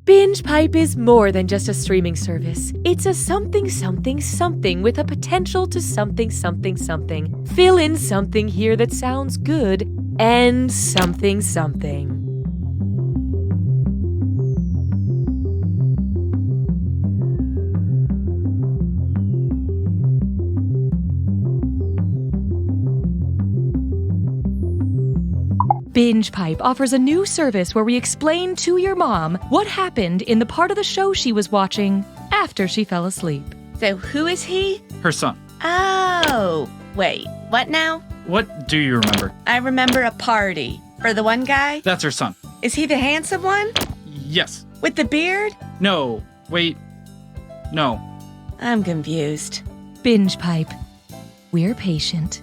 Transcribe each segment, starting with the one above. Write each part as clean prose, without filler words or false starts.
Binge Pipe is more than just a streaming service. It's a something something something with a potential to something something something. Fill in something here that sounds good and something something. Binge Pipe offers a new service where we explain to your mom what happened in the part of the show she was watching after she fell asleep. So who is he? Her son. Oh, wait, what now? What do you remember? I remember a party. For the one guy? That's her son. Is he the handsome one? Yes. With the beard? No. Wait. No. I'm confused. Binge Pipe. We're patient.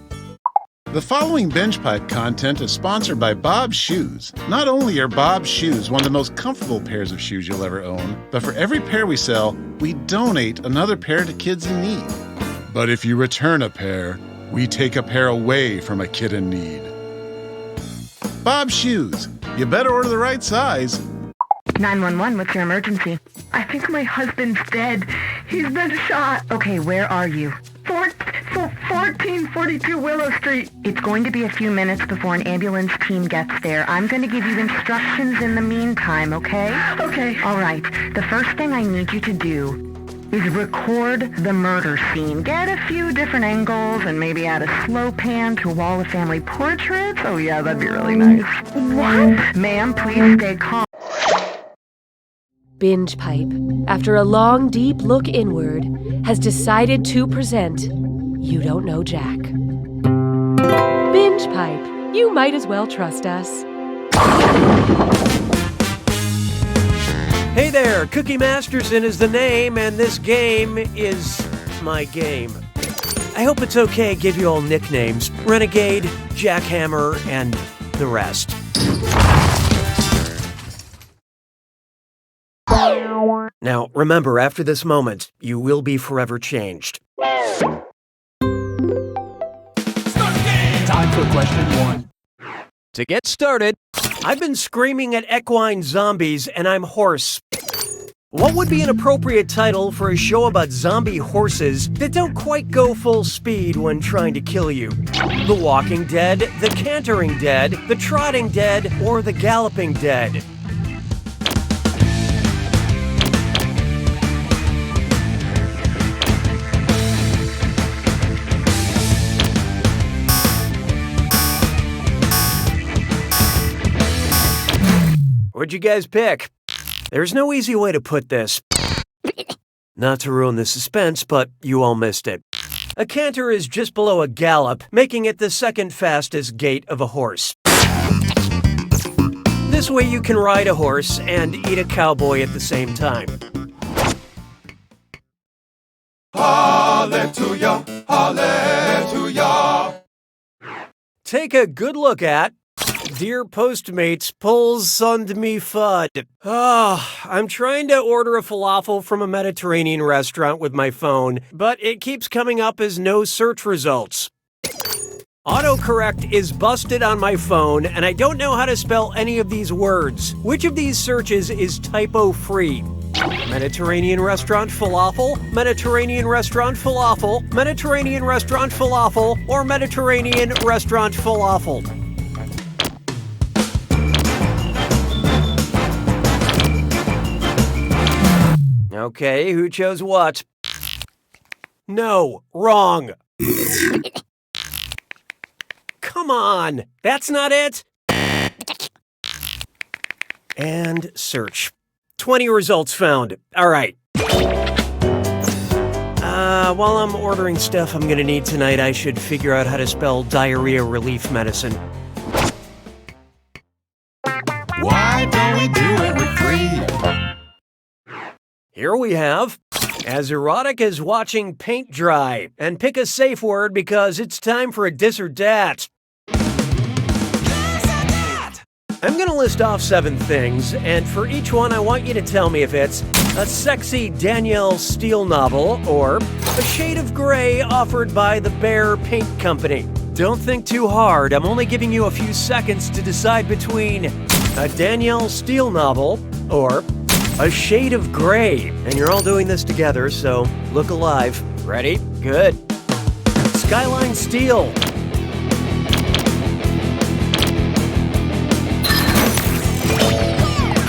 The following Binge Pipe content is sponsored by Bob's Shoes. Not only are Bob's Shoes one of the most comfortable pairs of shoes you'll ever own, but for every pair we sell, we donate another pair to kids in need. But if you return a pair, we take a pair away from a kid in need. Bob's Shoes. You better order the right size. 911, what's your emergency? I think my husband's dead. He's been shot. Okay, where are you? 1442 Willow Street. It's going to be a few minutes before an ambulance team gets there. I'm going to give you instructions in the meantime, okay? Okay. All right. The first thing I need you to do is record the murder scene. Get a few different angles and maybe add a slow pan to a wall of family portraits. Oh, yeah, that'd be really nice. What? Ma'am, please stay calm. Binge Pipe, after a long, deep look inward, has decided to present You Don't Know Jack. Binge Pipe, you might as well trust us. Hey there, Cookie Masterson is the name, and this game is my game. I hope it's okay to give you all nicknames. Renegade, Jackhammer, and the rest. Now, remember, after this moment, you will be forever changed. Time for question 1. To get started, I've been screaming at equine zombies, and I'm hoarse. What would be an appropriate title for a show about zombie horses that don't quite go full speed when trying to kill you? The Walking Dead, The Cantering Dead, The Trotting Dead, or The Galloping Dead? What'd you guys pick? There's no easy way to put this. Not to ruin the suspense, but you all missed it. A canter is just below a gallop, making it the second fastest gait of a horse. This way you can ride a horse and eat a cowboy at the same time. Hallelujah, hallelujah. Take a good look at Dear Postmates, Pulls Sund Me Fud. I'm trying to order a falafel from a Mediterranean restaurant with my phone, but it keeps coming up as no search results. Autocorrect is busted on my phone, and I don't know how to spell any of these words. Which of these searches is typo-free? Mediterranean restaurant falafel, Mediterranean restaurant falafel, Mediterranean restaurant falafel, or Mediterranean restaurant falafel? Okay, who chose what? No, wrong. Come on, that's not it. And search. 20 results found. All right. While I'm ordering stuff I'm gonna need tonight, I should figure out how to spell diarrhea relief medicine. Why don't we do it for free? Here we have as erotic as watching paint dry. And pick a safe word because it's time for a dis or dat. I'm gonna list off 7 things, and for each one I want you to tell me if it's a sexy Danielle Steele novel or a shade of gray offered by the Bear Paint Company. Don't think too hard, I'm only giving you a few seconds to decide between a Danielle Steele novel or A shade of gray. And you're all doing this together, so look alive. Ready? Good. Skyline steel.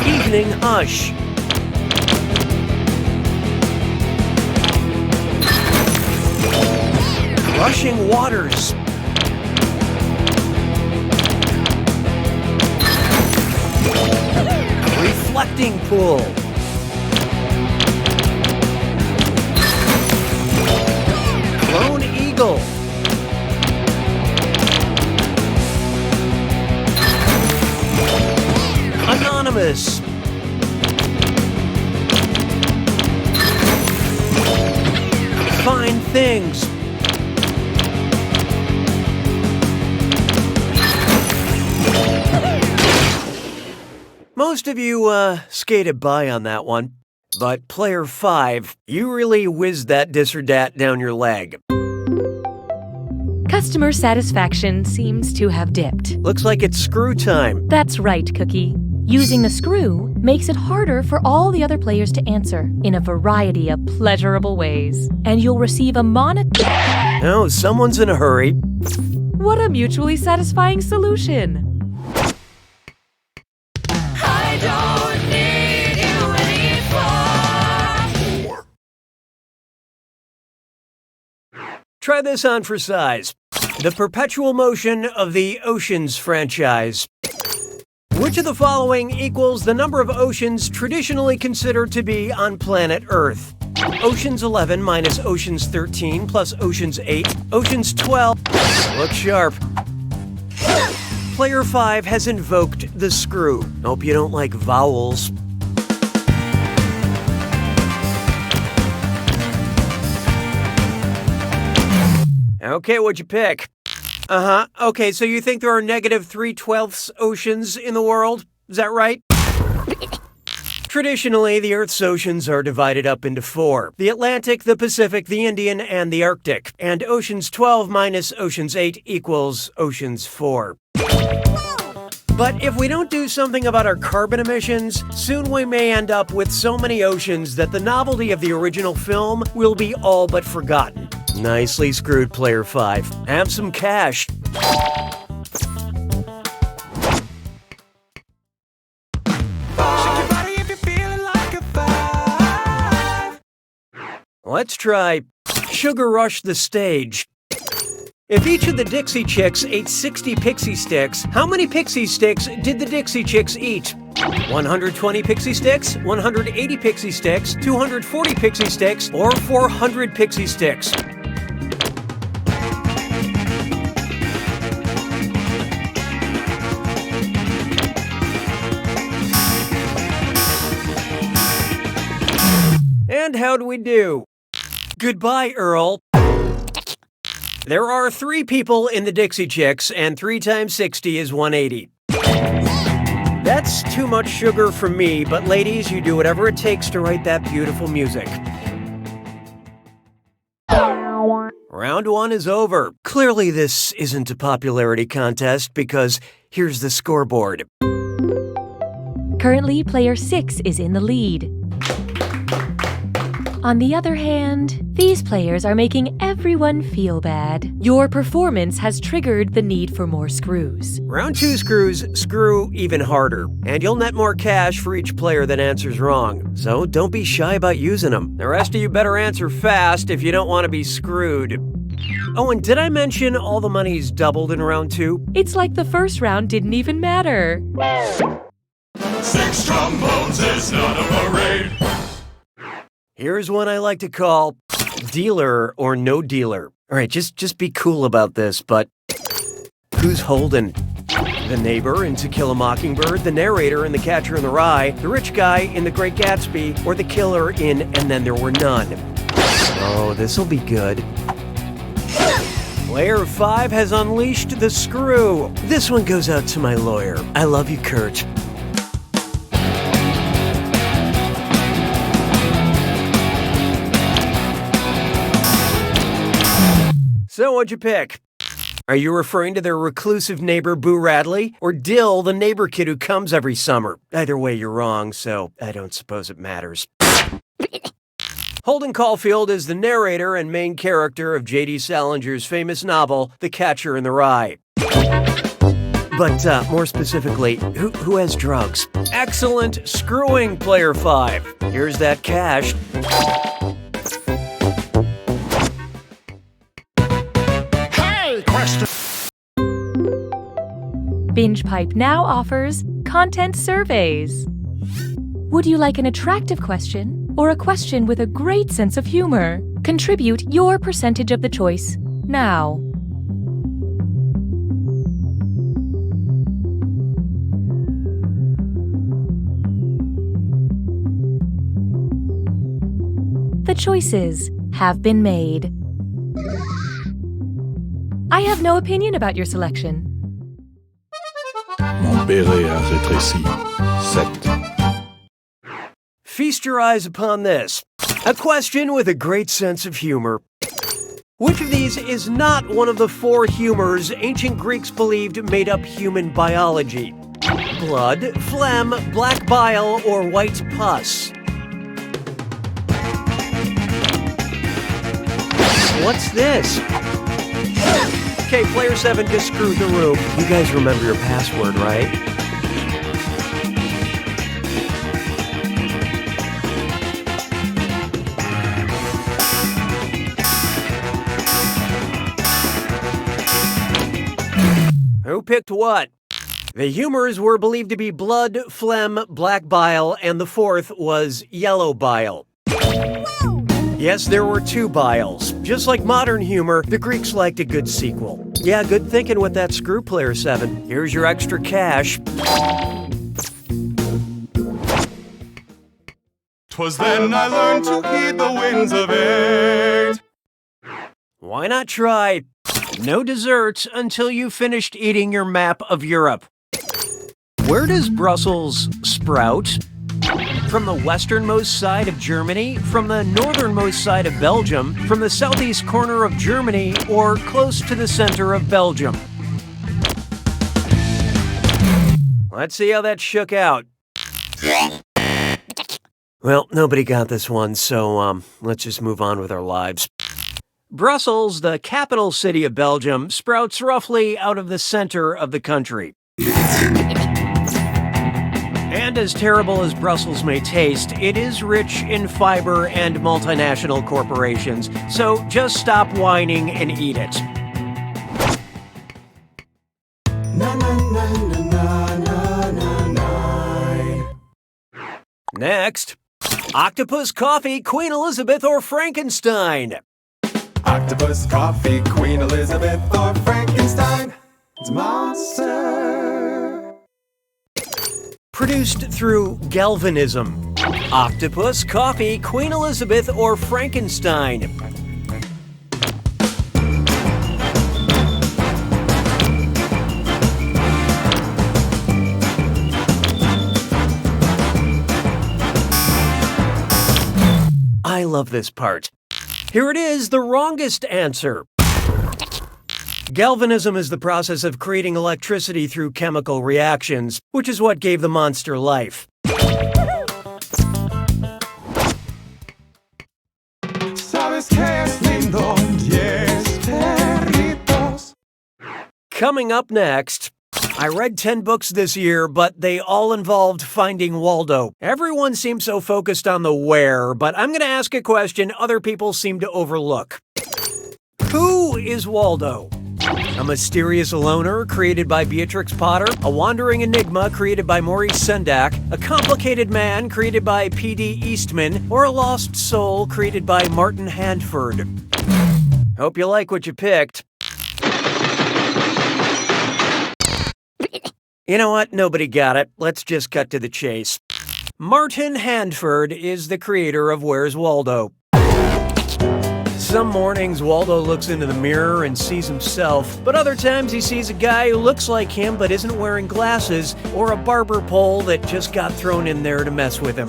Evening hush. Rushing waters. Reflecting pool. Lone eagle. Anonymous. Fine things. Most of you skated by on that one, but player 5, you really whizzed that dis or dat down your leg. Customer satisfaction seems to have dipped. Looks like it's screw time. That's right, Cookie. Using the screw makes it harder for all the other players to answer in a variety of pleasurable ways. And you'll receive a Oh, someone's in a hurry. What a mutually satisfying solution! Try this on for size. The perpetual motion of the Oceans franchise. Which of the following equals the number of oceans traditionally considered to be on planet Earth? Oceans 11 minus Oceans 13 plus Oceans 8, Oceans 12. Look sharp. Player 5 has invoked the screw. Hope you don't like vowels. Okay, what'd you pick? Okay, so you think there are negative 3/12 oceans in the world? Is that right? Traditionally, the Earth's oceans are divided up into 4. The Atlantic, the Pacific, the Indian, and the Arctic. And Oceans 12 minus Oceans 8 equals Oceans 4. But if we don't do something about our carbon emissions, soon we may end up with so many oceans that the novelty of the original film will be all but forgotten. Nicely screwed, Player 5. Have some cash. Let's try Sugar Rush the Stage. If each of the Dixie Chicks ate 60 Pixie Sticks, how many Pixie Sticks did the Dixie Chicks eat? 120 Pixie Sticks, 180 Pixie Sticks, 240 Pixie Sticks, or 400 Pixie Sticks? And how'd we do? Goodbye, Earl. There are 3 people in the Dixie Chicks, and 3 times 60 is 180. That's too much sugar for me, but ladies, you do whatever it takes to write that beautiful music. Round 1 is over. Clearly this isn't a popularity contest because here's the scoreboard. Currently, player 6 is in the lead. On the other hand, these players are making everyone feel bad. Your performance has triggered the need for more screws. Round 2 screws screw even harder, and you'll net more cash for each player that answers wrong. So don't be shy about using them. The rest of you better answer fast if you don't want to be screwed. Oh, and did I mention all the money's doubled in round 2? It's like the first round didn't even matter. 6 trombones is not a parade. Here's one I like to call dealer or no dealer. All right, just be cool about this, but who's holding? The neighbor in To Kill a Mockingbird, the narrator in The Catcher in the Rye, the rich guy in The Great Gatsby, or the killer in And Then There Were None? Oh, this'll be good. Player 5 has unleashed the screw. This one goes out to my lawyer. I love you, Kurt. So what'd you pick? Are you referring to their reclusive neighbor Boo Radley, or Dill, the neighbor kid who comes every summer? Either way, you're wrong, so I don't suppose it matters. Holden Caulfield is the narrator and main character of J.D. Salinger's famous novel, The Catcher in the Rye. But more specifically, who has drugs? Excellent screwing, Player 5. Here's that cash. Hey, question. Binge Pipe now offers content surveys. Would you like an attractive question or a question with a great sense of humor? Contribute your percentage of the choice now. The choices have been made. I have no opinion about your selection. Mon béret a rétréci. 7. Feast your eyes upon this. A question with a great sense of humor. Which of these is not one of the 4 humors ancient Greeks believed made up human biology? Blood, phlegm, black bile, or white pus? What's this? Okay, Player 7 just screwed the room. You guys remember your password, right? Who picked what? The humors were believed to be blood, phlegm, black bile, and the 4th was yellow bile. Yes, there were 2 biles. Just like modern humor, the Greeks liked a good sequel. Yeah, good thinking with that screw, Player 7. Here's your extra cash. 'Twas then I learned to heed the winds of 8. Why not try no desserts until you finished eating your map of Europe? Where does Brussels sprout? From the westernmost side of Germany, from the northernmost side of Belgium, from the southeast corner of Germany, or close to the center of Belgium? Let's see how that shook out. Well, nobody got this one, so let's just move on with our lives. Brussels, the capital city of Belgium, sprouts roughly out of the center of the country. And as terrible as Brussels may taste, it is rich in fiber and multinational corporations, so just stop whining and eat it. Next, octopus, coffee, Queen Elizabeth, or Frankenstein? Octopus, coffee, Queen Elizabeth, or Frankenstein. It's a monster. Produced through galvanism. Octopus, coffee, Queen Elizabeth, or Frankenstein? I love this part. Here it is, the wrongest answer. Galvanism is the process of creating electricity through chemical reactions, which is what gave the monster life. Sabes que es lindo, yes, perritos. Coming up next, I read 10 books this year, but they all involved finding Waldo. Everyone seems so focused on the where, but I'm going to ask a question other people seem to overlook. Who is Waldo? A mysterious loner created by Beatrix Potter, a wandering enigma created by Maurice Sendak, a complicated man created by P.D. Eastman, or a lost soul created by Martin Handford? Hope you like what you picked. You know what? Nobody got it. Let's just cut to the chase. Martin Handford is the creator of Where's Waldo. Some mornings, Waldo looks into the mirror and sees himself, but other times he sees a guy who looks like him but isn't wearing glasses, or a barber pole that just got thrown in there to mess with him.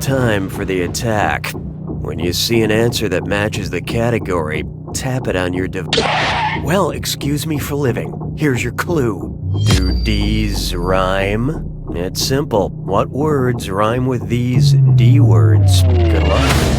time for the attack. When you see an answer that matches the category, tap it on your device. Well, excuse me for living. Here's your clue. Do D's rhyme? It's simple. What words rhyme with these D words? Good luck.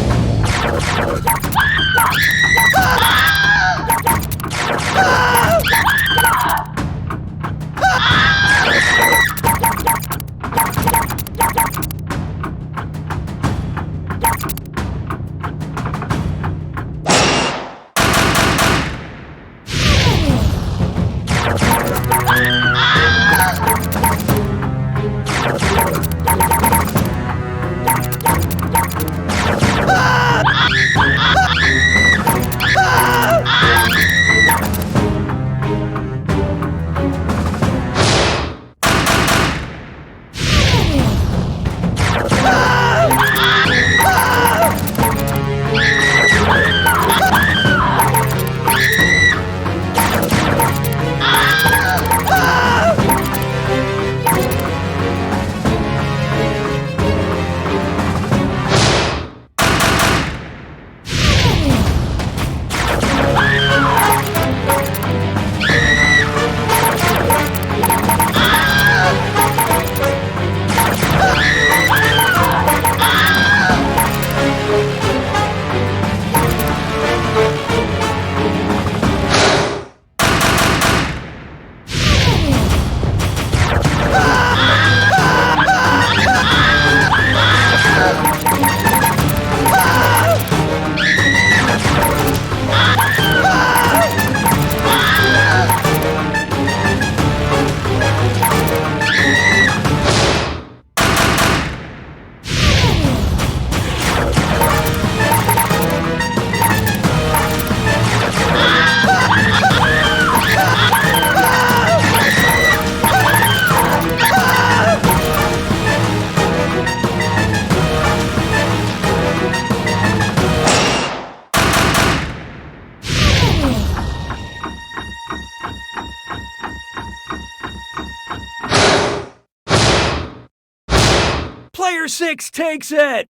Player 6 takes it!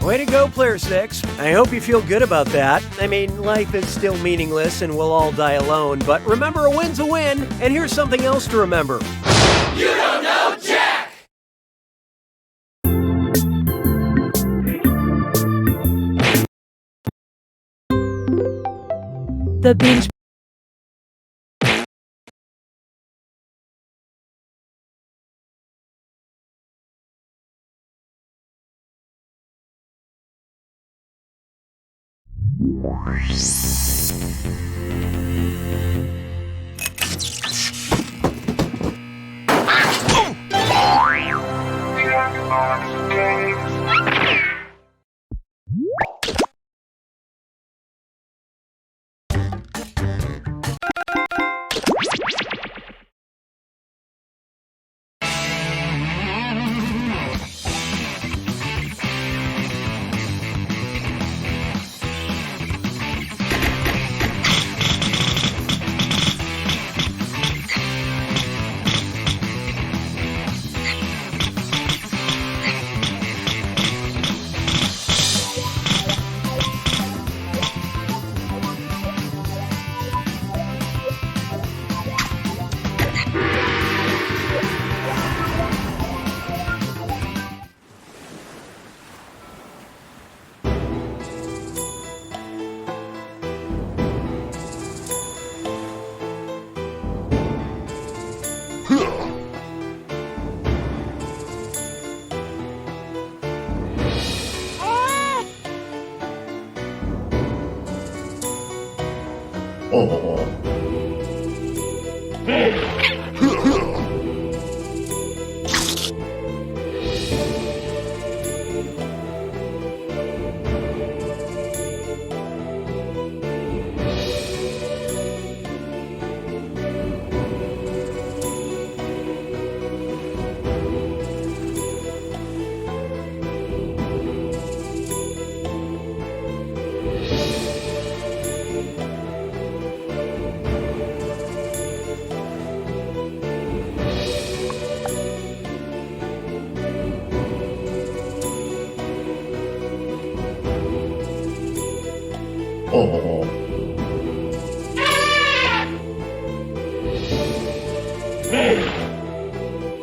Way to go, Player 6. I hope you feel good about that. I mean, life is still meaningless and we'll all die alone, but remember, a win's a win, and here's something else to remember. You don't know Jack! The binge.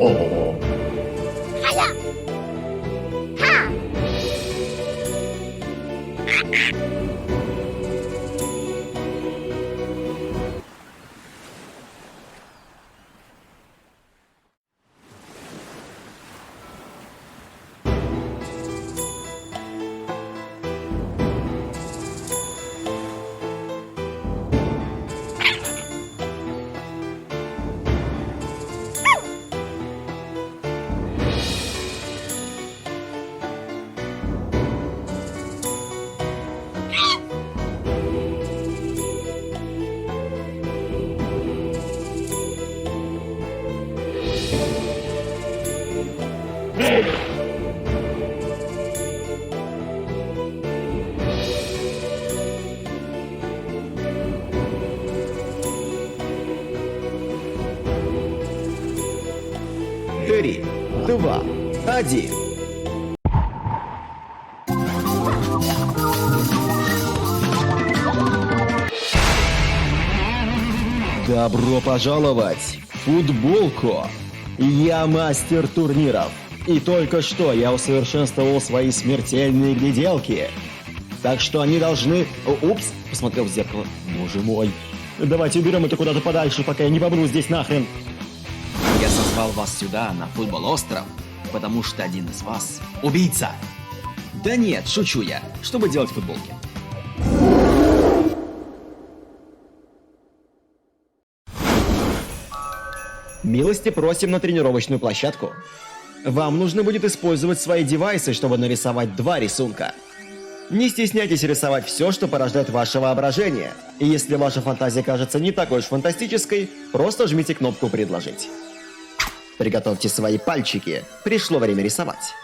Ого. Три, два, один. Добро пожаловать в футболку. Я мастер турниров. И только что я усовершенствовал свои смертельные гляделки. Так что они должны... Упс, посмотрел в зеркало. Боже мой. Давайте уберем это куда-то подальше, пока я не помру здесь нахрен. Я созвал вас сюда, на футбол-остров, потому что один из вас — убийца. Да нет, шучу я. Чтобы делать футболки? Милости просим на тренировочную площадку. Вам нужно будет использовать свои девайсы, чтобы нарисовать 2 рисунка. Не стесняйтесь рисовать все, что порождает ваше воображение. И если ваша фантазия кажется не такой уж фантастической, просто жмите кнопку «Предложить». Приготовьте свои пальчики. Пришло время рисовать.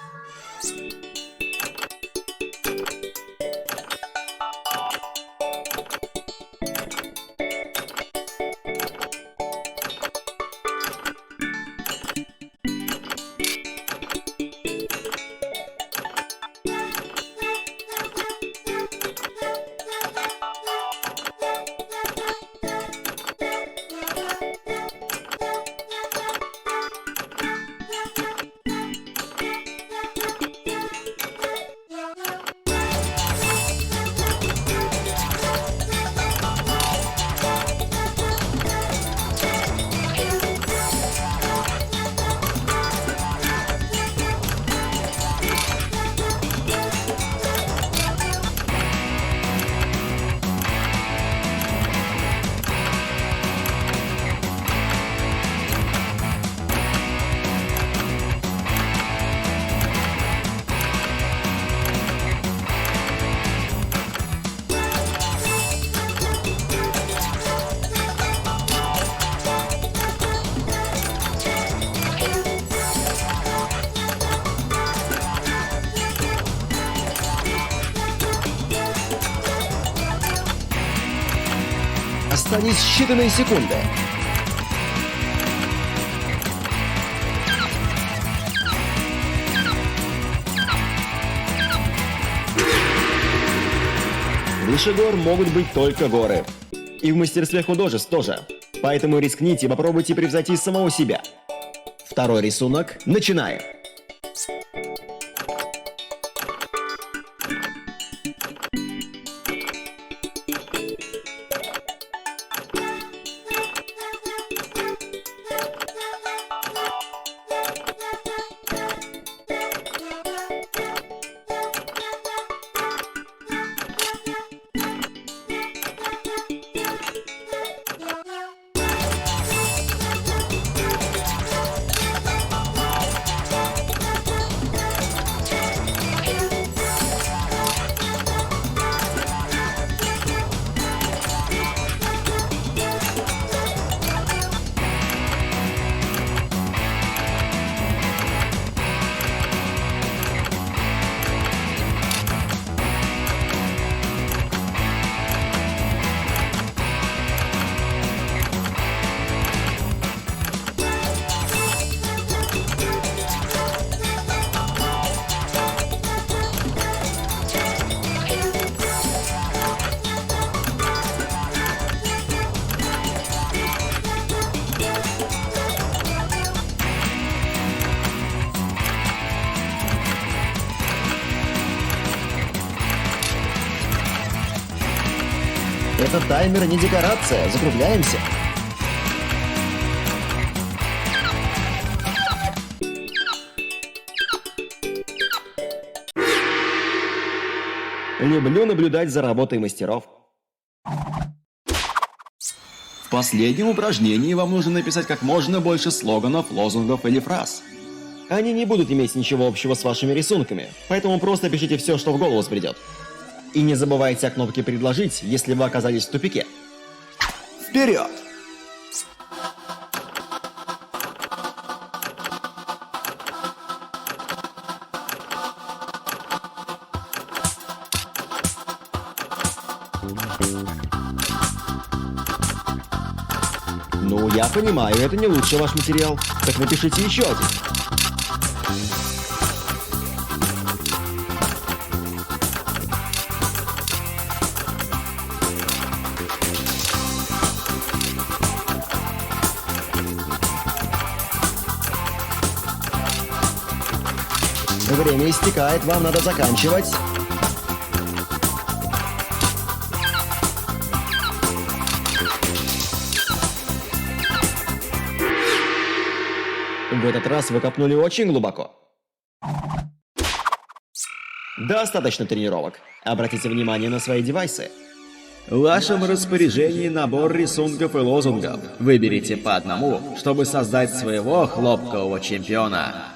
Остались считанные секунды. Выше гор могут быть только горы. И в мастерстве художеств тоже. Поэтому рискните и попробуйте превзойти самого себя. Второй рисунок. Начинаем. Этот таймер не декорация. Закругляемся. Люблю наблюдать за работой мастеров. В последнем упражнении вам нужно написать как можно больше слоганов, лозунгов или фраз. Они не будут иметь ничего общего с вашими рисунками, поэтому просто пишите все, что в голову взбредет. И не забывайте о кнопке «Предложить», если вы оказались в тупике. Вперед! Ну, я понимаю, это не лучший ваш материал. Так напишите еще один. Время истекает, вам надо заканчивать. В этот раз вы копнули очень глубоко. Достаточно тренировок. Обратите внимание на свои девайсы. В вашем распоряжении набор рисунков и лозунгов. Выберите по одному, чтобы создать своего хлопкового чемпиона.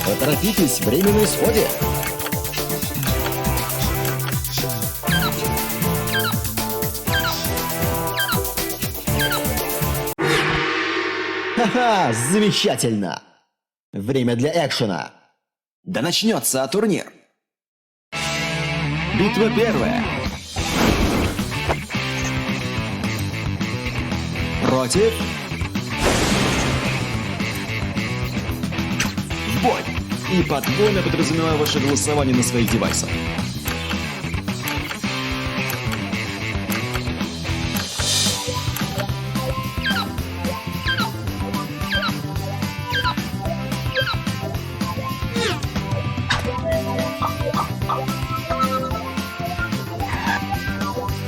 Поторопитесь, время на исходе. Ха-ха, замечательно. Время для экшена. Да начнется турнир. Битва первая. Против. В бой. И подгон я подразумеваю ваше голосование на своих девайсах.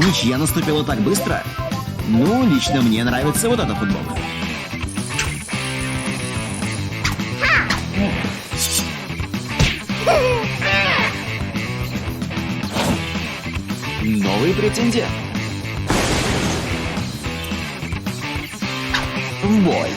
Ничья наступила так быстро? Ну, лично мне нравится вот эта футболка. Новый претендент. В бой.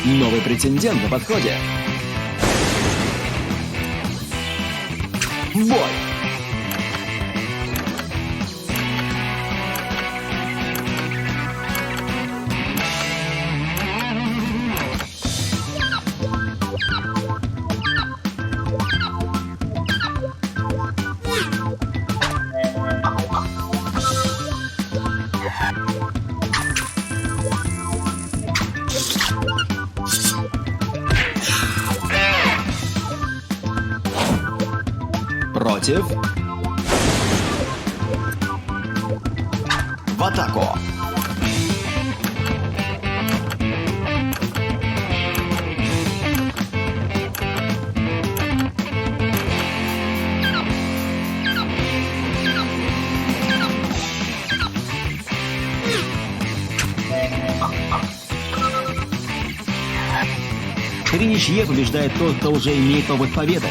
Новый претендент на подходе. В бой! Против. В атаку. При ничье побеждает тот, кто уже имеет опыт победы.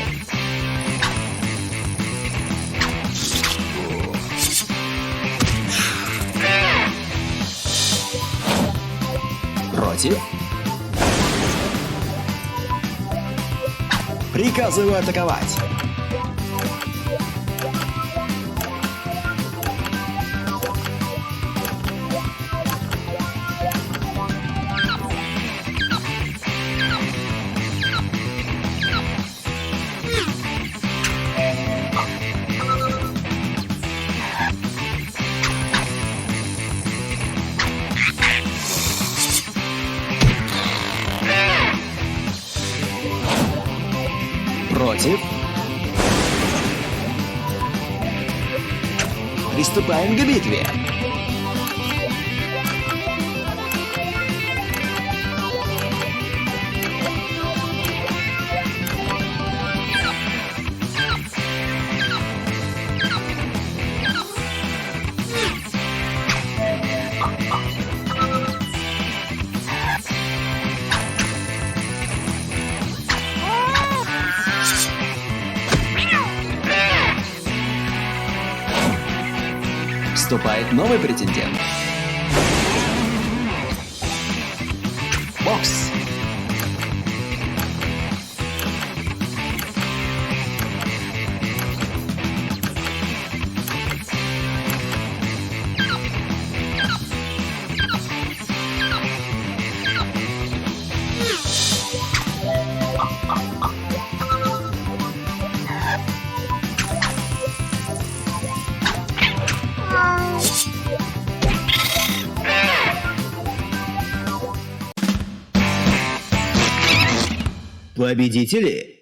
Против. Приказываю атаковать. Против. Приступаем к битве. Вступает новый претендент. Бокс. Победители?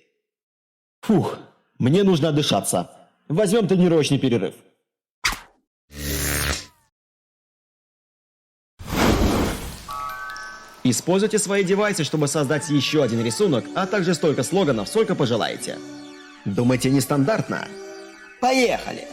Фух, мне нужно отдышаться. Возьмем тренировочный перерыв. Используйте свои девайсы, чтобы создать еще один рисунок, а также столько слоганов, сколько пожелаете. Думаете, нестандартно? Поехали!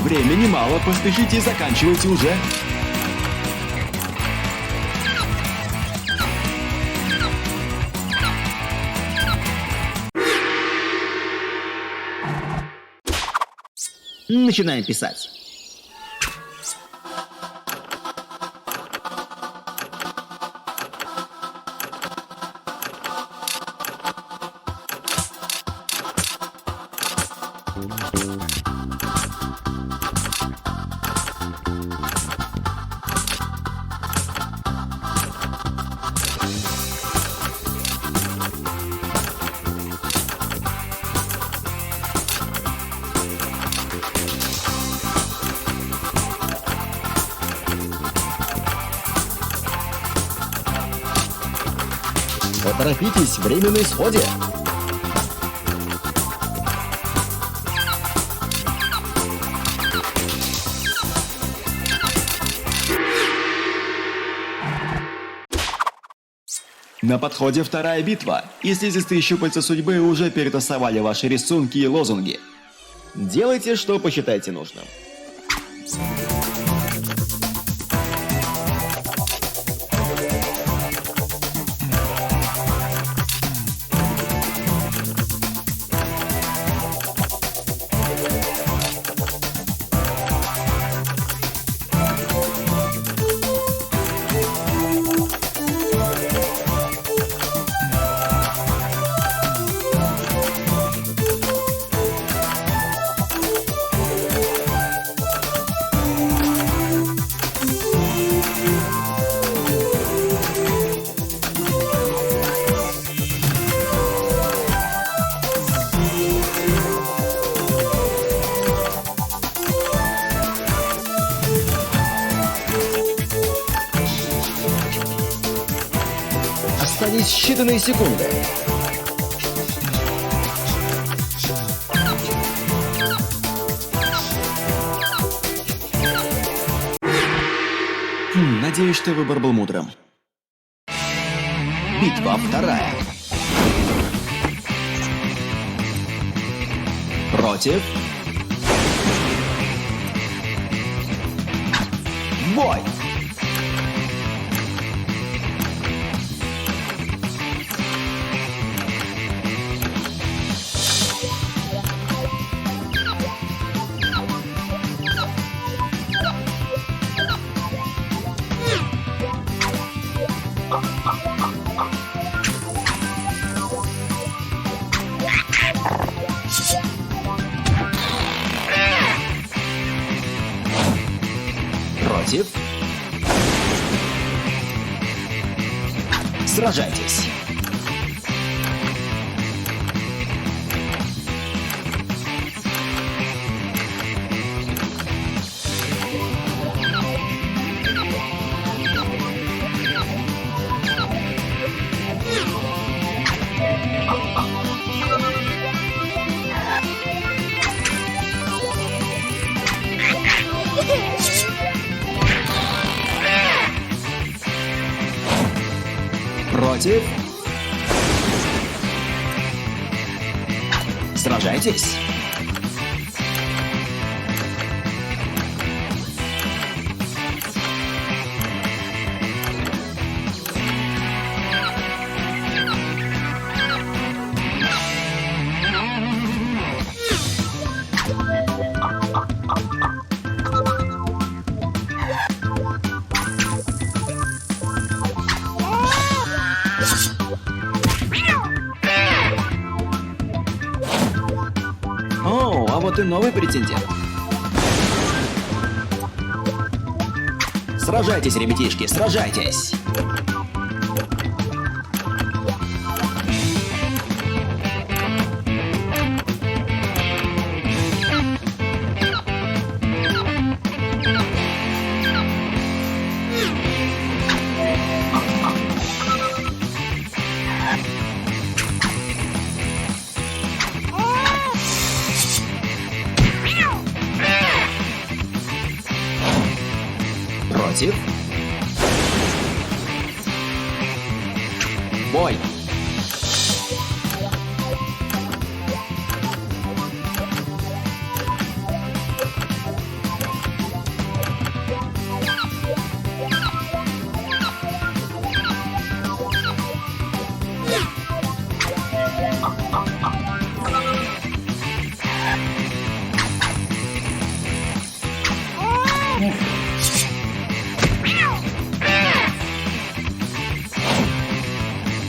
Времени мало, поспешите и заканчивайте уже. Начинаем писать. Поторопитесь, время на исходе. На подходе вторая битва, и слизистые щупальца судьбы уже перетасовали ваши рисунки и лозунги. Делайте, что посчитаете нужным. Остались считанные секунды. Надеюсь, что выбор был мудрым. Битва вторая. Против. Бой. Против. Сражайтесь. Против. Сражайтесь. О, а вот и новый претендент. Сражайтесь, ребятишки, сражайтесь! Против. Бой.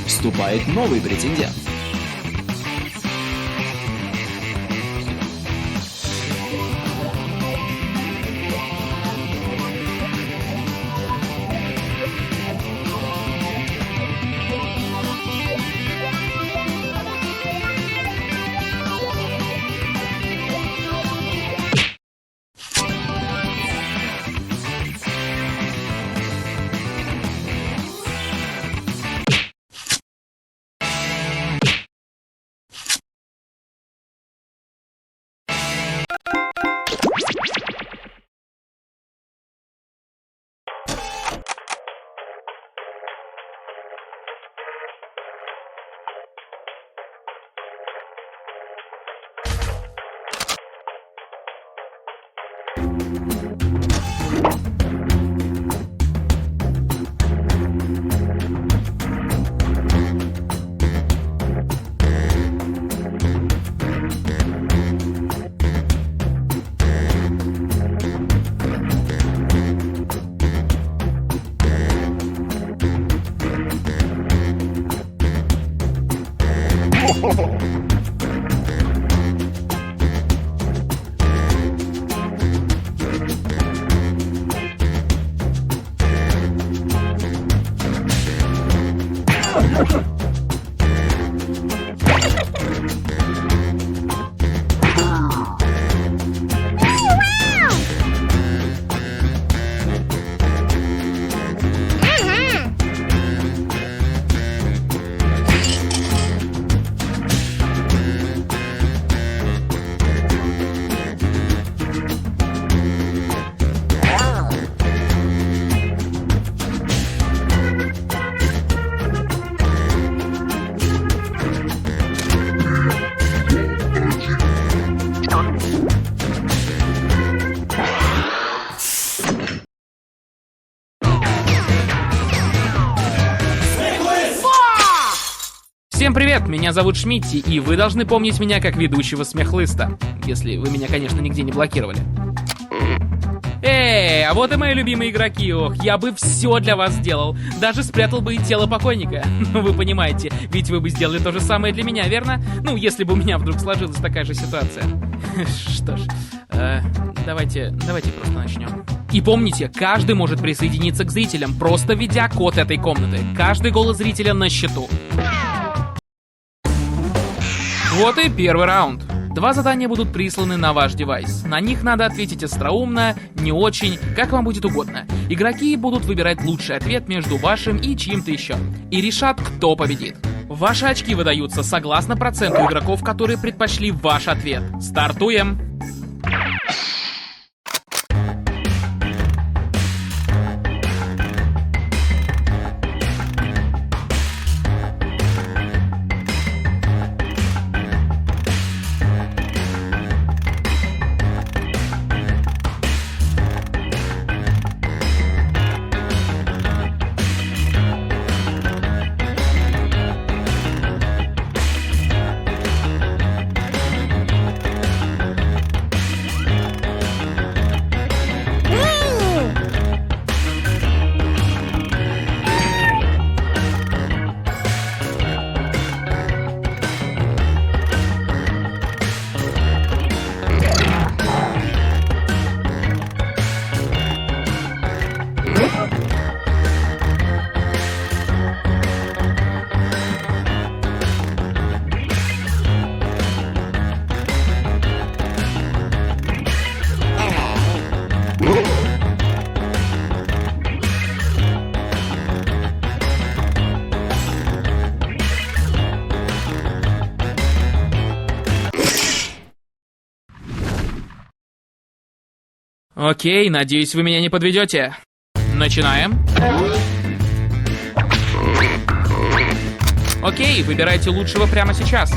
Вступает новый претендент. Всем привет, меня зовут Шмидти, и вы должны помнить меня как ведущего смехлыста. Если вы меня, конечно, нигде не блокировали. Эй, а вот и мои любимые игроки. Ох, я бы все для вас сделал. Даже спрятал бы и тело покойника. Ну, вы понимаете, ведь вы бы сделали то же самое для меня, верно? Ну, если бы у меня вдруг сложилась такая же ситуация. Что ж, давайте просто начнем. И помните, каждый может присоединиться к зрителям, просто введя код этой комнаты. Каждый голос зрителя на счету. Вот и первый раунд. 2 задания будут присланы на ваш девайс. На них надо ответить остроумно, не очень, как вам будет угодно. Игроки будут выбирать лучший ответ между вашим и чьим-то еще. И решат, кто победит. Ваши очки выдаются согласно проценту игроков, которые предпочли ваш ответ. Стартуем! Окей, надеюсь, вы меня не подведете. Начинаем. Окей, выбирайте лучшего прямо сейчас.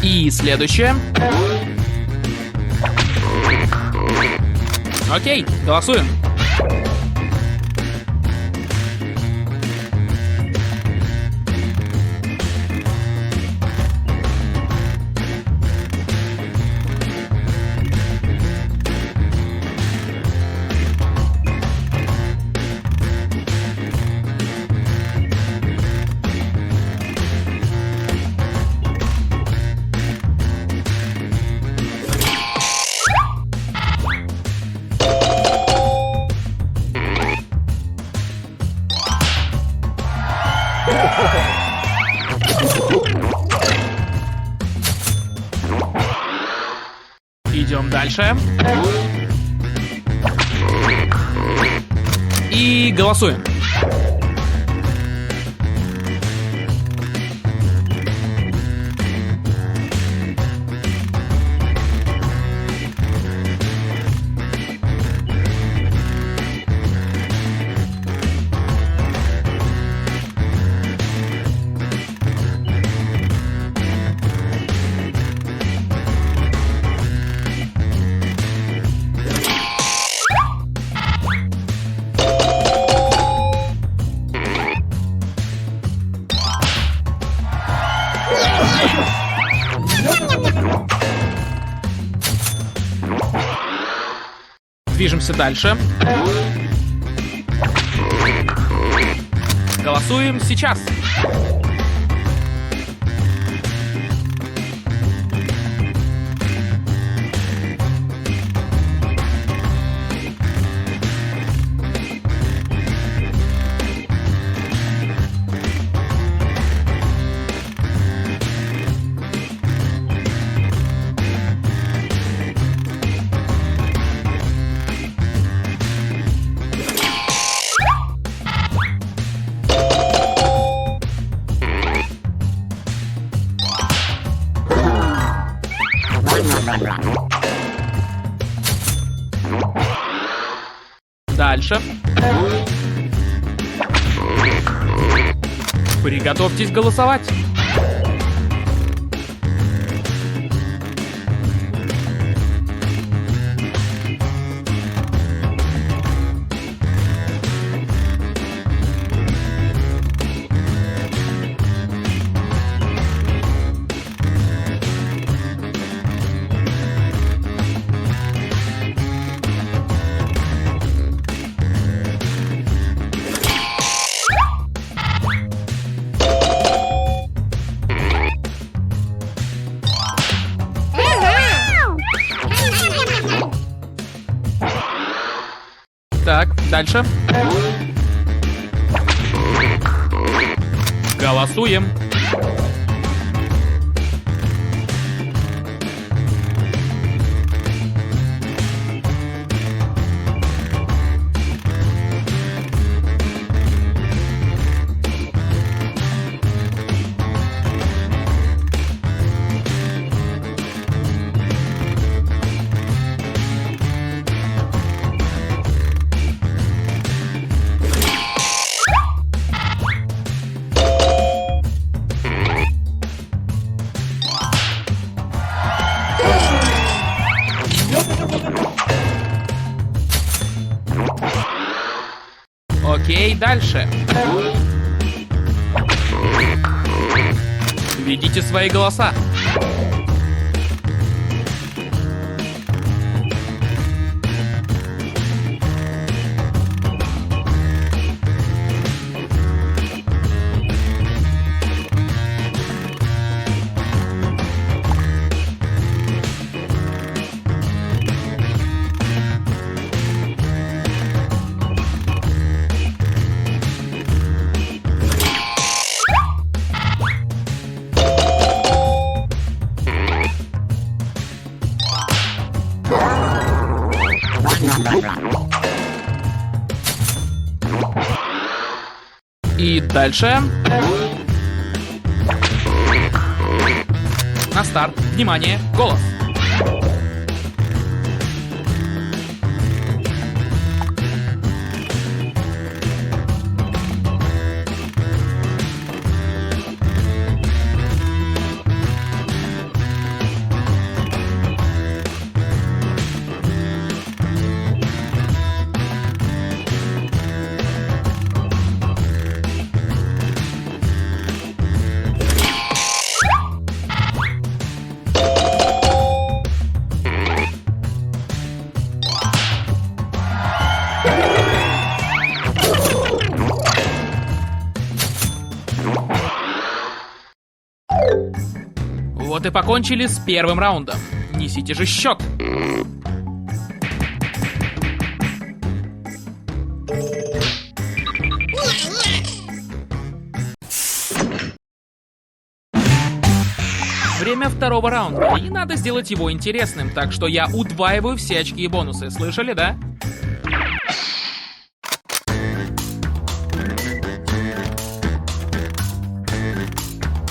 И следующее. Окей, голосуем. Идем дальше. И голосуем. Движемся дальше. Голосуем сейчас. Приготовьтесь голосовать. Так, дальше. Голосуем. Окей, дальше. Введите свои голоса. И дальше. На старт. Внимание. Голос. Вот и покончили с первым раундом. Несите же счет. Время второго раунда, и надо сделать его интересным, так что я удваиваю все очки и бонусы. Слышали, да?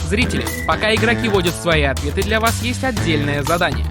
Зрители, пока игроки вводят свои ответы, для вас есть отдельное задание.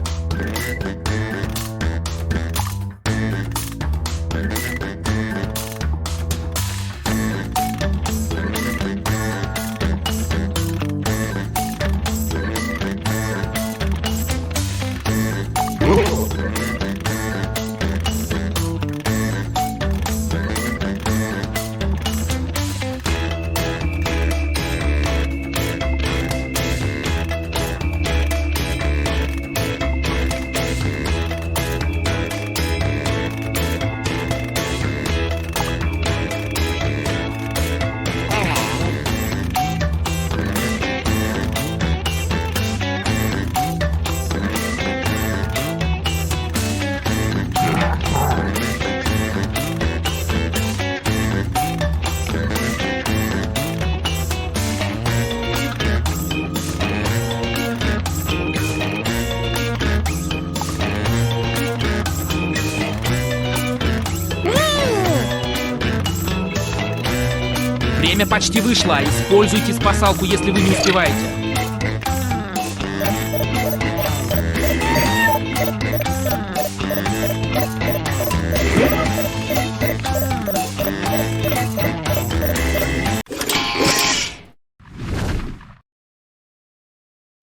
Время почти вышло. Используйте спасалку, если вы не успеваете.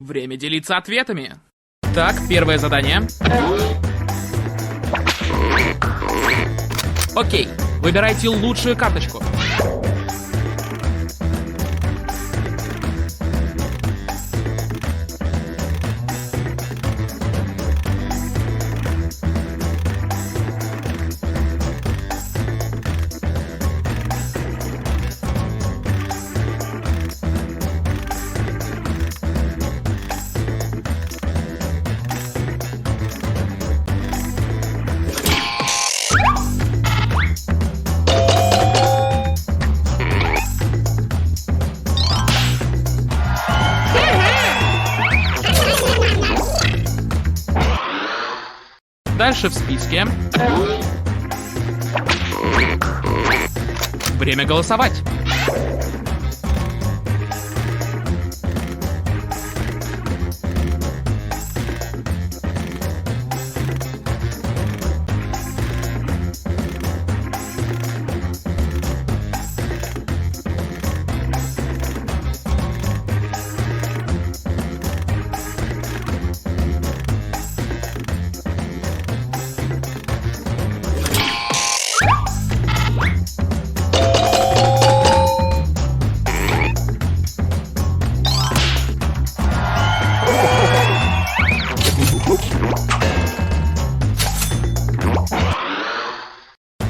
Время делиться ответами. Так, первое задание. Окей, выбирайте лучшую карточку. Дальше в списке. Время голосовать.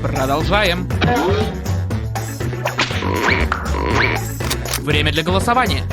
Продолжаем. Время для голосования.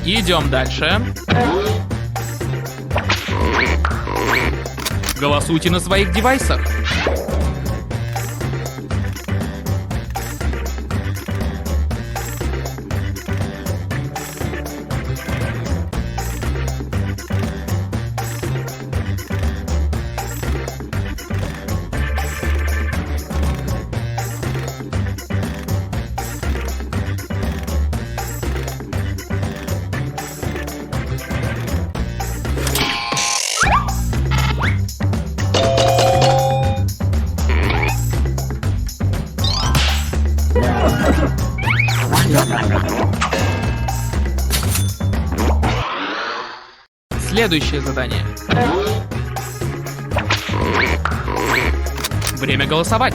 Идем дальше. Голосуйте на своих девайсах. Следующее задание. Время голосовать.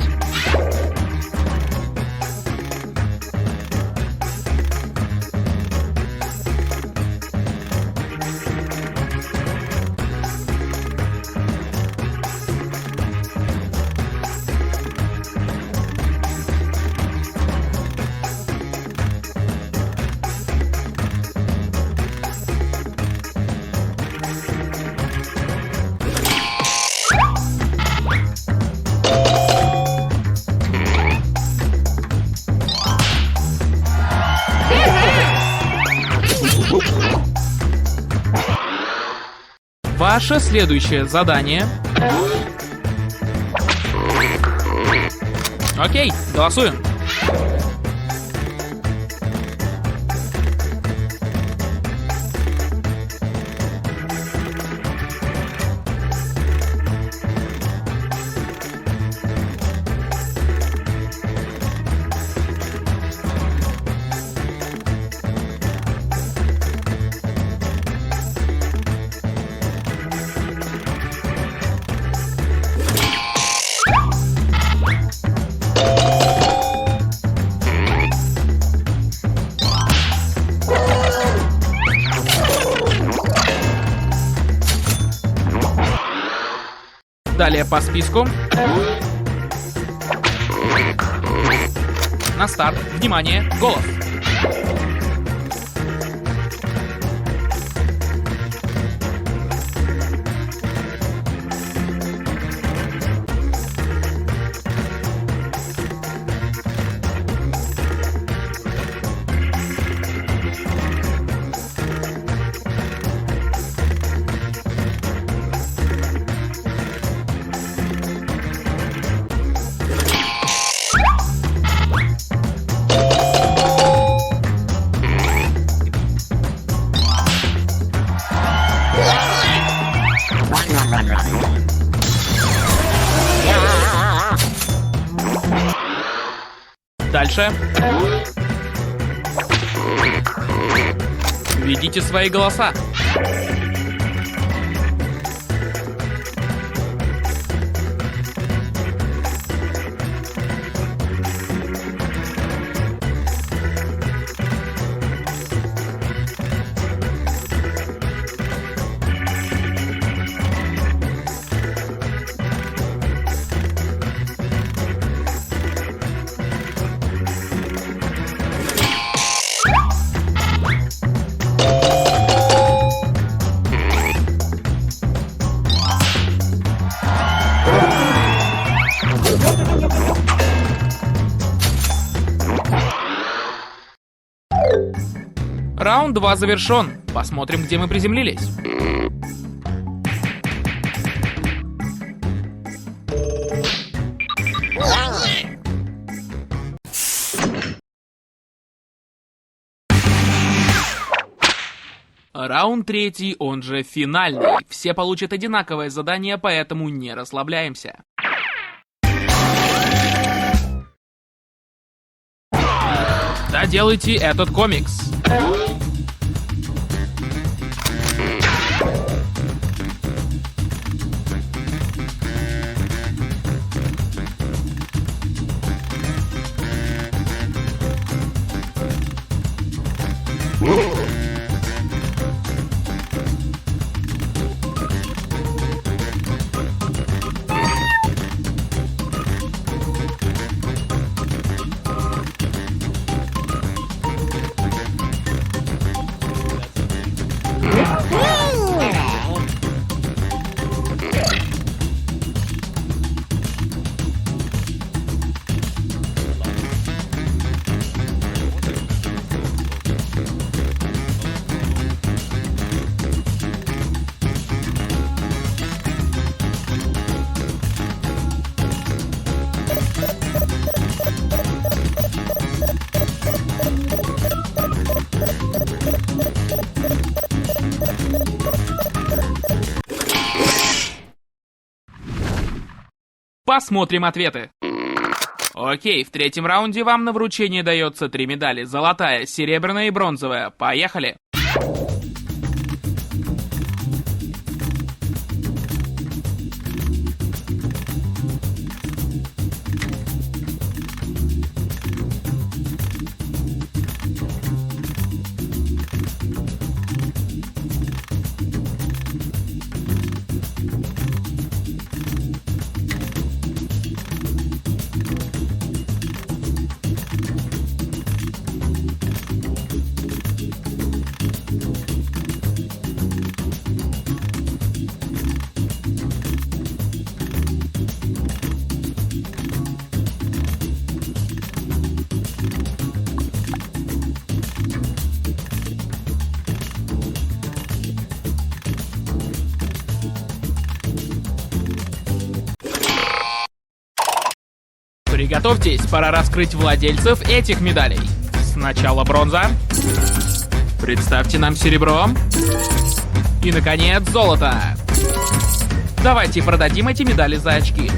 Ваше следующее задание. Окей, голосуем. Далее по списку. На старт. Внимание. Голос. Дальше. Введите свои голоса. Раунд 2 завершен. Посмотрим, где мы приземлились. Раунд 3, он же финальный. Все получат одинаковое задание, поэтому не расслабляемся. Доделайте этот комикс. Посмотрим ответы. Окей, в третьем раунде вам на вручение дается 3 медали. Золотая, серебряная и бронзовая. Поехали! Приготовьтесь, пора раскрыть владельцев этих медалей. Сначала бронза. Представьте нам серебро. И, наконец, золото. Давайте продадим эти медали за очки.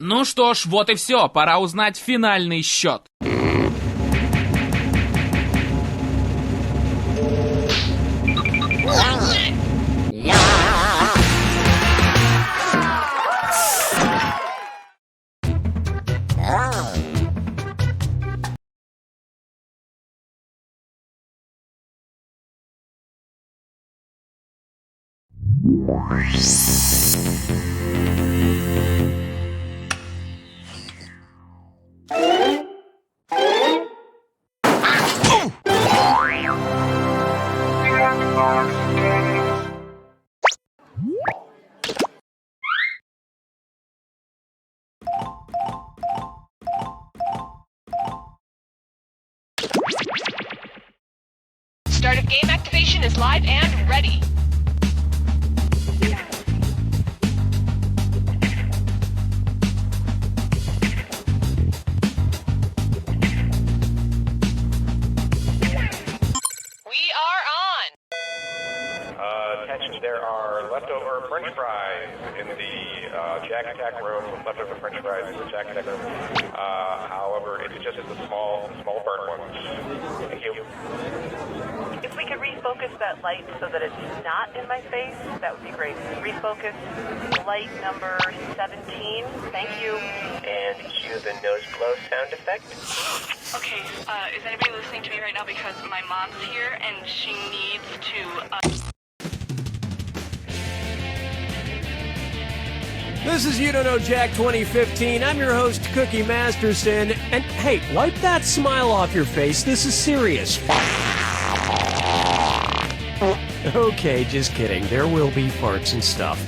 Ну что ж, вот и все, пора узнать финальный счет. Start of game activation is live and ready. leftover French fries in the Jack Attack room. Leftover French fries in the Jack Attack room. However, it's just the small burnt ones. Thank you. If we could refocus that light so that it's not in my face, that would be great. Refocus light number 17. Thank you. And cue the nose blow sound effect. Okay, is anybody listening to me right now? Because my mom's here and she needs to... This is You Don't Know Jack 2015. I'm your host, Cookie Masterson. And hey, wipe that smile off your face. This is serious. Okay, just kidding. There will be farts and stuff.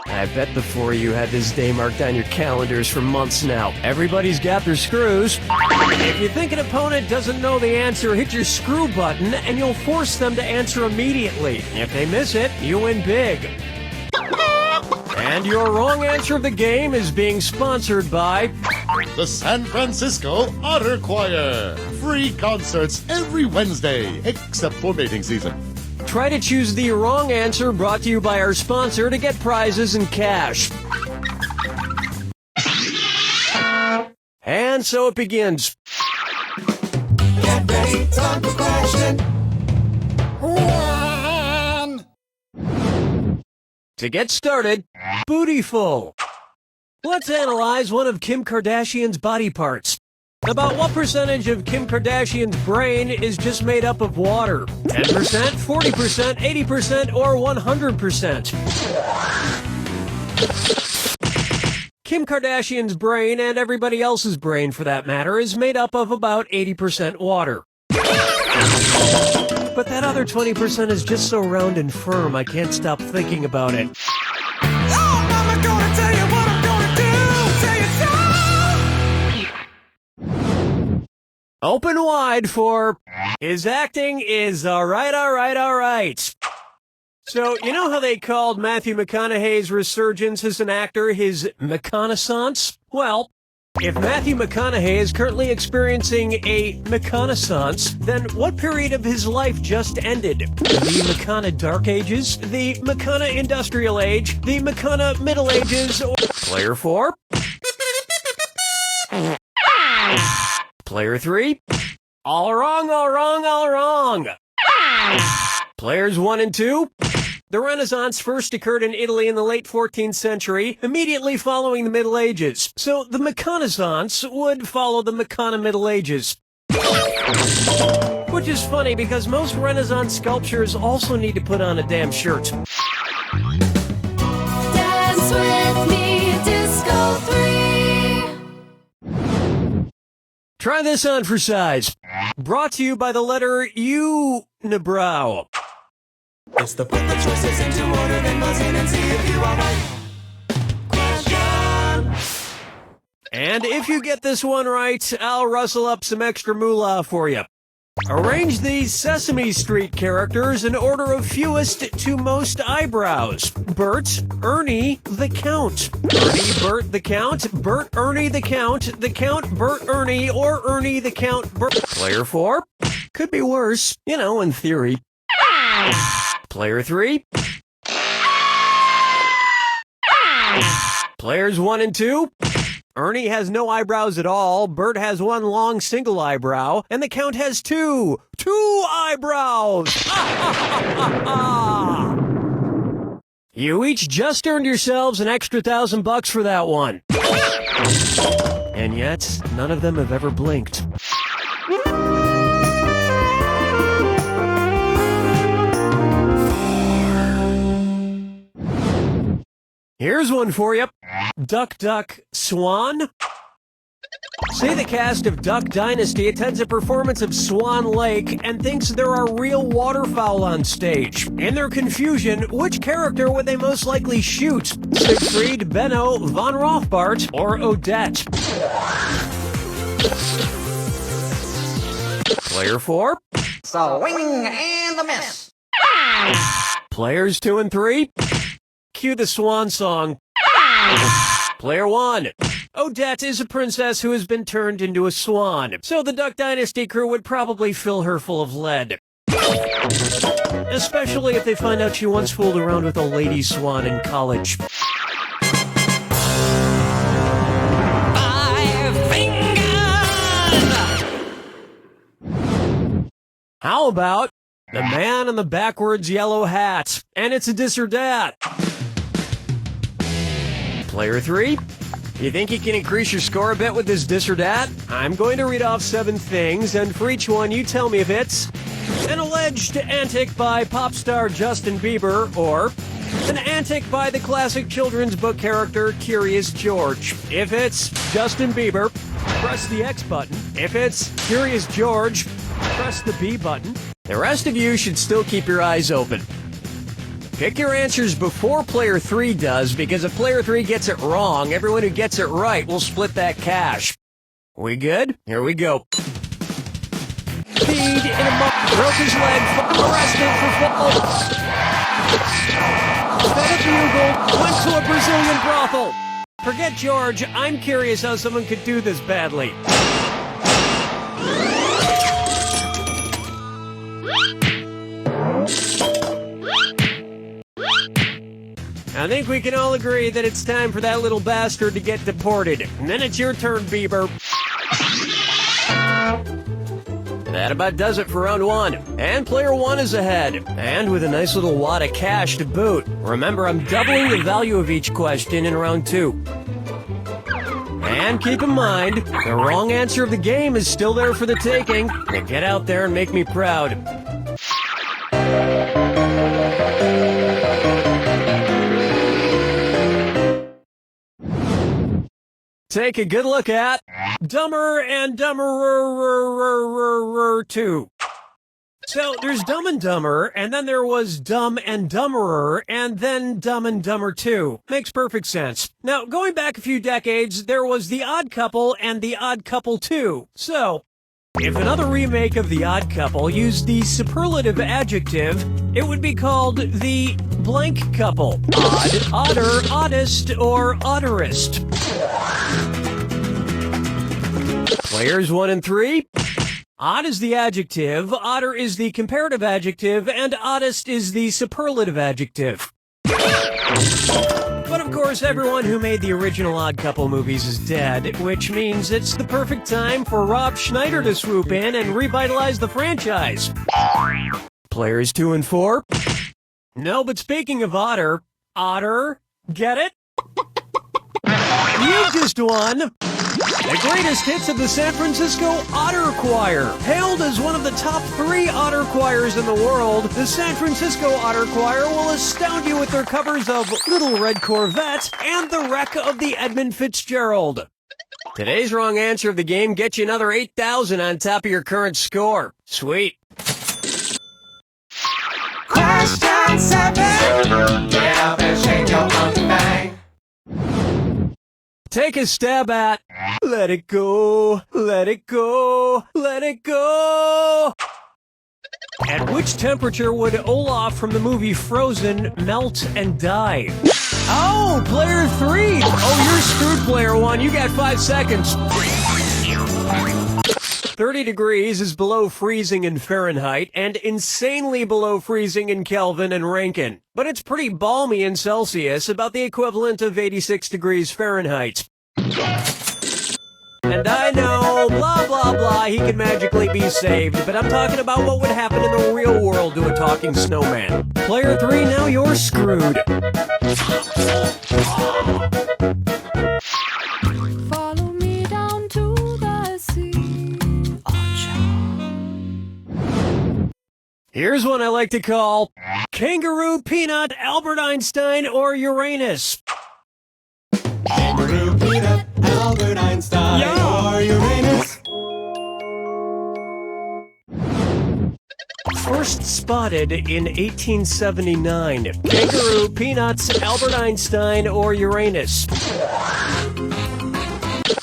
I bet the four of you had this day marked on your calendars for months now. Everybody's got their screws. If you think an opponent doesn't know the answer, hit your screw button and you'll force them to answer immediately. If they miss it, you win big. And your wrong answer of the game is being sponsored by the San Francisco Otter Choir. Free concerts every Wednesday, except for mating season. Try to choose the wrong answer, brought to you by our sponsor, to get prizes and cash. And so it begins. Get ready, time for question 1. To get started, Bootyful. Let's analyze one of Kim Kardashian's body parts. About what percentage of Kim Kardashian's brain is just made up of water? 10%, 40%, 80%, or 100%? Kim Kardashian's brain, and everybody else's brain for that matter, is made up of about 80% water. But that other 20% is just so round and firm, I can't stop thinking about it. Open wide for his acting is alright. So, you know how they called Matthew McConaughey's resurgence as an actor his McConaissance? Well, if Matthew McConaughey is currently experiencing a McConaissance, then what period of his life just ended? The McCona Dark Ages? The McCona Industrial Age? The McCona Middle Ages? Or... Player 4? Player 3? All wrong. Players 1 and 2? The Renaissance first occurred in Italy in the late 14th century, immediately following the Middle Ages. So the McConaissance would follow the McCona Middle Ages. Which is funny because most Renaissance sculptures also need to put on a damn shirt. Dance with me, Disco 3. Try this on for size. Brought to you by the letter U-nibrow. It's the put the choices into order, then buzz in and see if you are right. Question. And if you get this one right, I'll rustle up some extra moolah for you. Arrange these Sesame Street characters in order of fewest to most eyebrows. Bert, Ernie, the Count. Ernie, Bert, the Count. Bert, Ernie, the Count. The Count, Bert, Ernie, or Ernie, the Count, Bert. Player 4? Could be worse, you know, in theory. Player 3? Players 1 and 2? Ernie has no eyebrows at all, Bert has one long single eyebrow, and the Count has two eyebrows! You each just earned yourselves an extra $1,000 for that one. And yet, none of them have ever blinked. Here's one for you. Duck, duck, swan. Say the cast of Duck Dynasty attends a performance of Swan Lake and thinks there are real waterfowl on stage. In their confusion, which character would they most likely shoot? Siegfried, Benno, Von Rothbart, or Odette? Player 4? Swing and a miss. Players 2 and 3? Cue the swan song. Player 1. Odette is a princess who has been turned into a swan, so the Duck Dynasty crew would probably fill her full of lead. Especially if they find out she once fooled around with a lady swan in college. How about the man in the backwards yellow hat? And it's a dis or dat. Player 3, you think you can increase your score a bit with this dis or dat? I'm going to read off 7 things, and for each one you tell me if it's an alleged antic by pop star Justin Bieber, or an antic by the classic children's book character Curious George. If it's Justin Bieber, press the X button. If it's Curious George, press the B button. The rest of you should still keep your eyes open. Pick your answers before Player 3 does, because if Player 3 gets it wrong, everyone who gets it right will split that cash. We good? Here we go. Peed in a mug, broke his leg, arrested for football. Fed a bugle, went to a Brazilian brothel. Forget George, I'm curious how someone could do this badly. I think we can all agree that it's time for that little bastard to get deported. And then it's your turn, Bieber. That about does it for round 1. And player 1 is ahead. And with a nice little wad of cash to boot. Remember, I'm doubling the value of each question in round 2. And keep in mind, the wrong answer of the game is still there for the taking. Now get out there and make me proud. Take a good look at Dumber and Dumberer 2. So there's Dumb and Dumber, and then there was Dumb and Dumberer, and then Dumb and Dumber 2. Makes perfect sense. Now, going back a few decades, there was The Odd Couple and The Odd Couple 2. So, if another remake of The Odd Couple used the superlative adjective, it would be called The Blank Couple. Odd, odder, oddest, or odderest. Players 1 and 3. Odd is the adjective, odder is the comparative adjective, and oddest is the superlative adjective. But of course, everyone who made the original Odd Couple movies is dead, which means it's the perfect time for Rob Schneider to swoop in and revitalize the franchise. Players 2 and 4. No, but speaking of otter, get it? You just won! The greatest hits of the San Francisco Otter Choir. Hailed as one of the top 3 otter choirs in the world, the San Francisco Otter Choir will astound you with their covers of Little Red Corvette and The Wreck of the Edmund Fitzgerald. Today's wrong answer of the game gets you another 8,000 on top of your current score. Sweet. Question 7. Get up and shake your monkey bang. Take a stab at Let It Go, Let It Go, Let It Go. At which temperature would Olaf from the movie Frozen melt and die? Oh, player 3. Oh, you're screwed, player 1. You got 5 seconds. 30 degrees is below freezing in Fahrenheit and insanely below freezing in Kelvin and Rankine. But it's pretty balmy in Celsius, about the equivalent of 86 degrees Fahrenheit. And I know, blah, blah, blah, he can magically be saved, but I'm talking about what would happen in the real world to a talking snowman. Player 3, now you're screwed. Follow me down to the sea. Here's one I like to call Kangaroo, Peanut, Albert Einstein, or Uranus. Kangaroo, Peanut, Albert Einstein, or Uranus. First spotted in 1879. Kangaroo, Peanuts, Albert Einstein, or Uranus.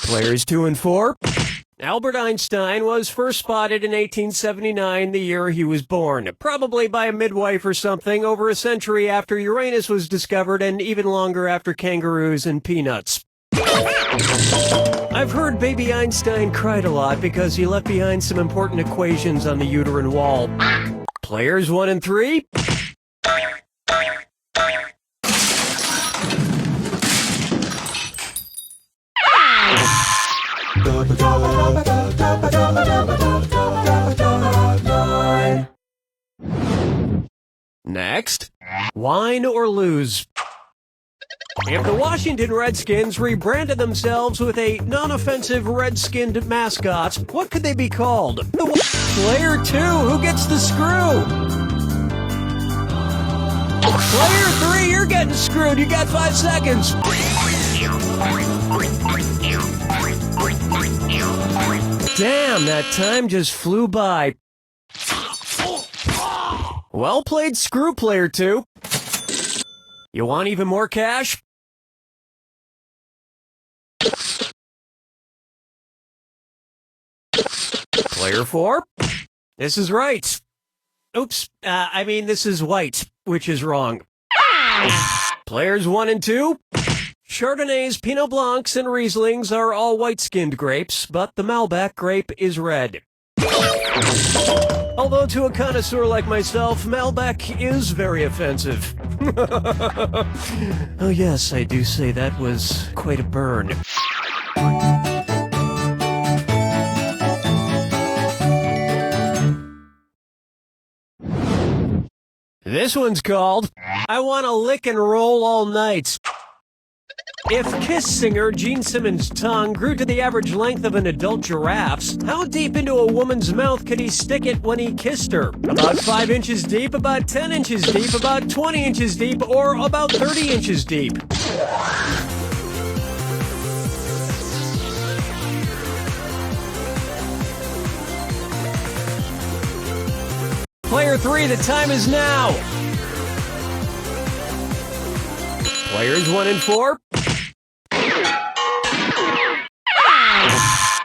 Players 2 and 4. Albert Einstein was first spotted in 1879, the year he was born, probably by a midwife or something, over a century after Uranus was discovered and even longer after kangaroos and peanuts. I've heard baby Einstein cried a lot because he left behind some important equations on the uterine wall. Players 1 and 3. Next, wine or lose. If the Washington Redskins rebranded themselves with a non-offensive red-skinned mascot, what could they be called? Player 2, who gets the screw? Player 3, you're getting screwed. You got 5 seconds. Damn, that time just flew by. Well played, screw player 2. You want even more cash? Player 4? This is right. Oops, this is white, which is wrong. Players 1 and 2? Chardonnays, Pinot Blancs, and Rieslings are all white-skinned grapes, but the Malbec grape is red. Although to a connoisseur like myself, Malbec is very offensive. Oh yes, I do say that was quite a burn. This one's called I Wanna Lick and Roll All Night. If Kiss singer Gene Simmons' tongue grew to the average length of an adult giraffe's, how deep into a woman's mouth could he stick it when he kissed her? About 5 inches deep, about 10 inches deep, about 20 inches deep, or about 30 inches deep? Player 3, the time is now! Players 1 and 4?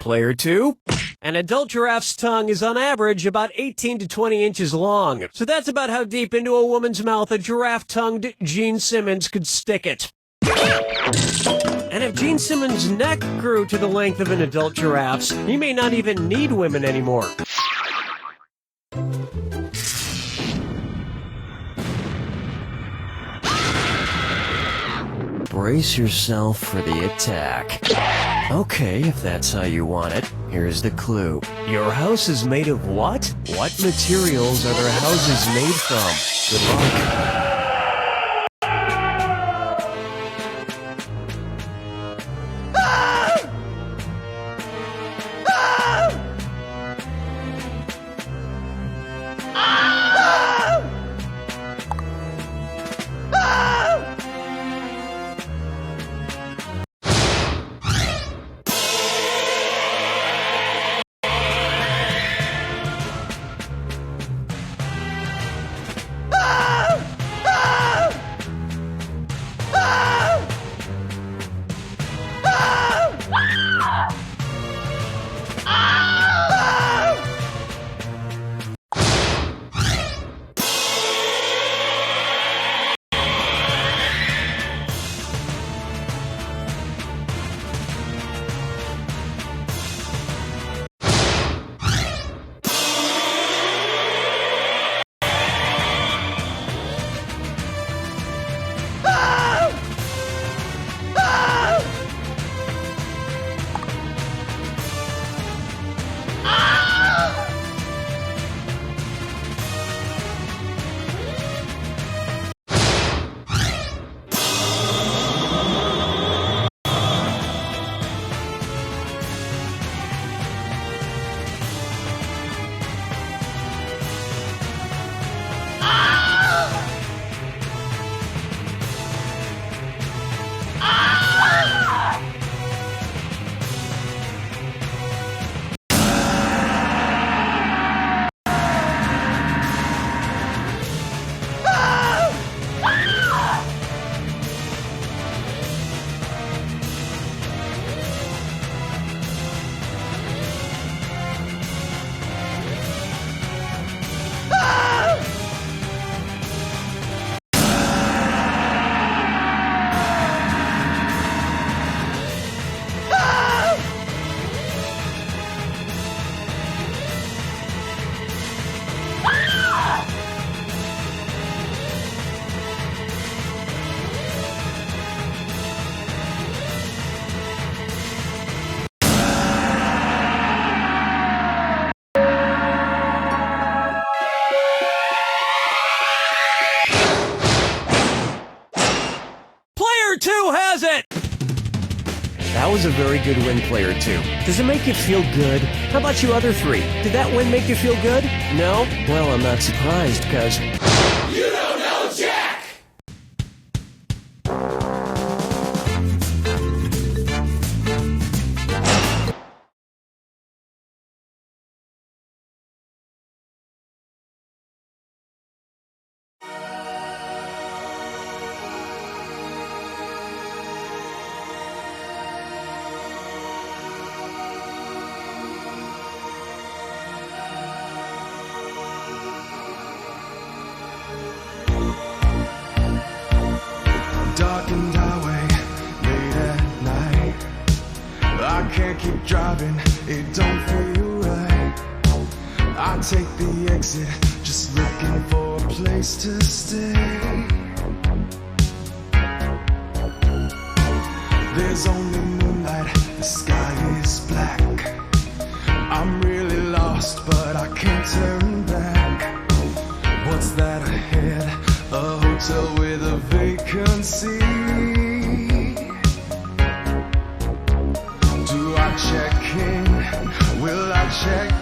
Player 2? An adult giraffe's tongue is on average about 18 to 20 inches long. So that's about how deep into a woman's mouth a giraffe-tongued Gene Simmons could stick it. And if Gene Simmons' neck grew to the length of an adult giraffe's, he may not even need women anymore. Brace yourself for the attack. Okay, if that's how you want it, here's the clue. Your house is made of what? What materials are their houses made from? Good luck. was a very good wind player, too. Does it make you feel good? How about you other three? Did that wind make you feel good? No? Well, I'm not surprised, because... You don't know Jack! Darkened highway, late at night. I can't keep driving, it don't feel right. I take the exit, just looking for a place to stay. There's only moonlight, the sky is black. I'm really lost, but I can't turn back. What's that ahead? A hotel with a vacancy. Do I check in? Will I check